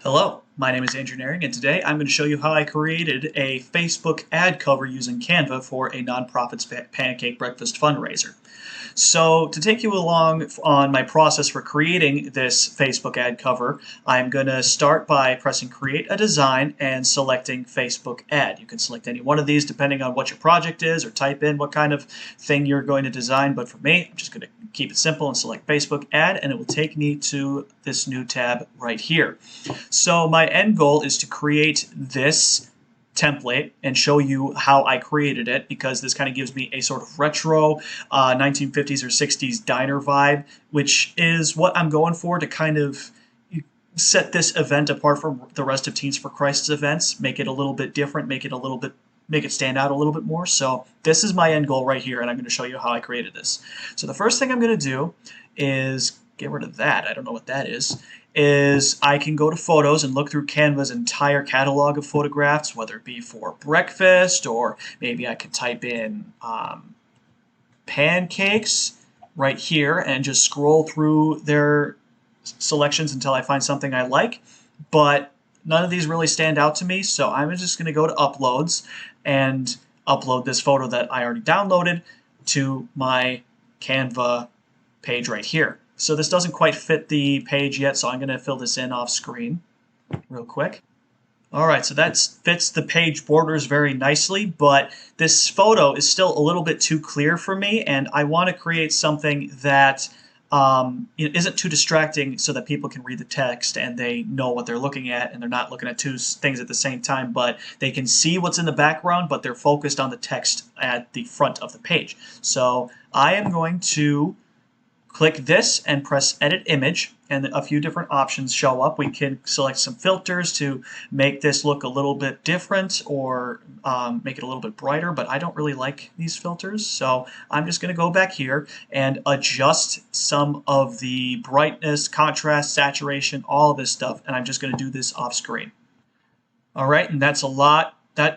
Hello, my name is Andrew Naring, and today I'm going to show you how I created a Facebook ad cover using Canva for a nonprofit's pancake breakfast fundraiser. So to take you along on my process for creating this Facebook ad cover, I'm going to start by pressing Create a Design and selecting Facebook Ad. You can select any one of these depending on what your project is, or type in what kind of thing you're going to design, but for me, I'm just going to keep it simple and select Facebook Ad, and it will take me to this new tab right here. So my end goal is to create this template and show you how I created it, because this kind of gives me a sort of retro 1950s or 60s diner vibe, which is what I'm going for to kind of set this event apart from the rest of Teens for Christ's events, make it a little bit different, make it stand out a little bit more. So this is my end goal right here, and I'm going to show you how I created this. So the first thing I'm going to do is get rid of that. I don't know what that is I can go to Photos and look through Canva's entire catalog of photographs, whether it be for breakfast, or maybe I could type in pancakes right here and just scroll through their selections until I find something I like. But none of these really stand out to me, so I'm just going to go to Uploads and upload this photo that I already downloaded to my Canva page right here. So this doesn't quite fit the page yet, so I'm going to fill this in off screen real quick. Alright, so that fits the page borders very nicely, but this photo is still a little bit too clear for me, and I want to create something that isn't too distracting so that people can read the text and they know what they're looking at, and they're not looking at two things at the same time, but they can see what's in the background, but they're focused on the text at the front of the page. So I am going to click this and press Edit Image, and a few different options show up. We can select some filters to make this look a little bit different, or make it a little bit brighter, but I don't really like these filters, so I'm just going to go back here and adjust some of the brightness, contrast, saturation, all of this stuff, and I'm just going to do this off screen. Alright, and that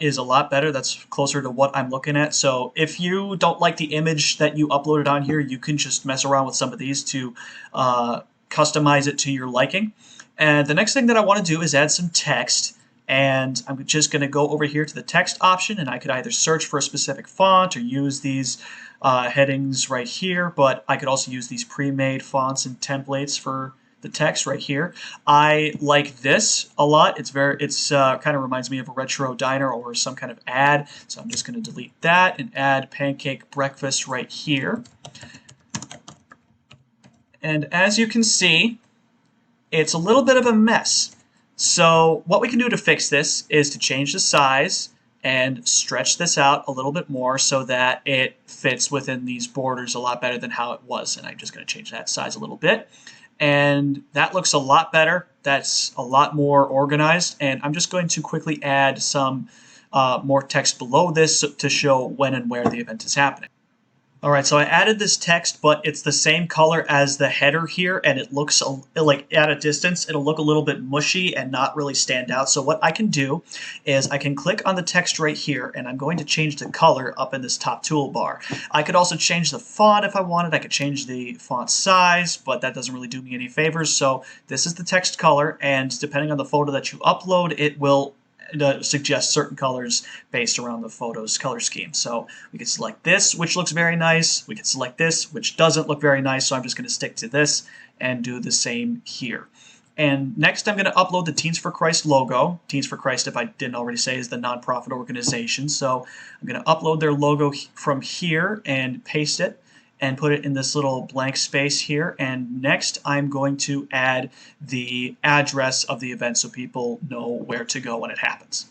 is a lot better. That's closer to what I'm looking at. So if you don't like the image that you uploaded on here, you can just mess around with some of these to customize it to your liking. And the next thing that I want to do is add some text. And I'm just going to go over here to the text option, and I could either search for a specific font or use these headings right here, but I could also use these pre-made fonts and templates for the text right here. I like this a lot. It's kind of reminds me of a retro diner or some kind of ad. So I'm just going to delete that and add pancake breakfast right here. And as you can see, it's a little bit of a mess. So what we can do to fix this is to change the size and stretch this out a little bit more so that it fits within these borders a lot better than how it was. And I'm just going to change that size a little bit. And that looks a lot better. That's a lot more organized. And I'm just going to quickly add some more text below this to show when and where the event is happening. Alright, so I added this text, but it's the same color as the header here, and it looks like at a distance, it'll look a little bit mushy and not really stand out. So what I can do is I can click on the text right here, and I'm going to change the color up in this top toolbar. I could also change the font if I wanted. I could change the font size, but that doesn't really do me any favors. So this is the text color, and depending on the photo that you upload, it will suggest certain colors based around the photo's color scheme. So we can select this, which looks very nice. We can select this, which doesn't look very nice. So I'm just going to stick to this and do the same here. And next I'm going to upload the Teens for Christ logo. Teens for Christ, if I didn't already say, is the nonprofit organization. So I'm going to upload their logo from here and paste it and put it in this little blank space here. And next I'm going to add the address of the event so people know where to go when it happens.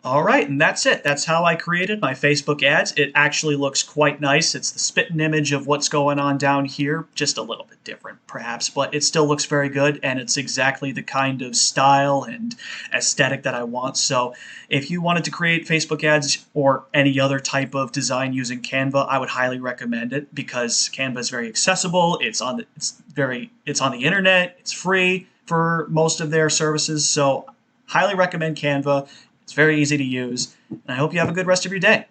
Alright, and that's it. That's how I created my Facebook ads. It actually looks quite nice. It's the spitting image of what's going on down here, just a little bit different perhaps, but it still looks very good, and it's exactly the kind of style and aesthetic that I want. So if you wanted to create Facebook ads or any other type of design using Canva, I would highly recommend it, because Canva is very accessible. It's on the internet. It's free for most of their services. So highly recommend Canva. It's very easy to use, and I hope you have a good rest of your day.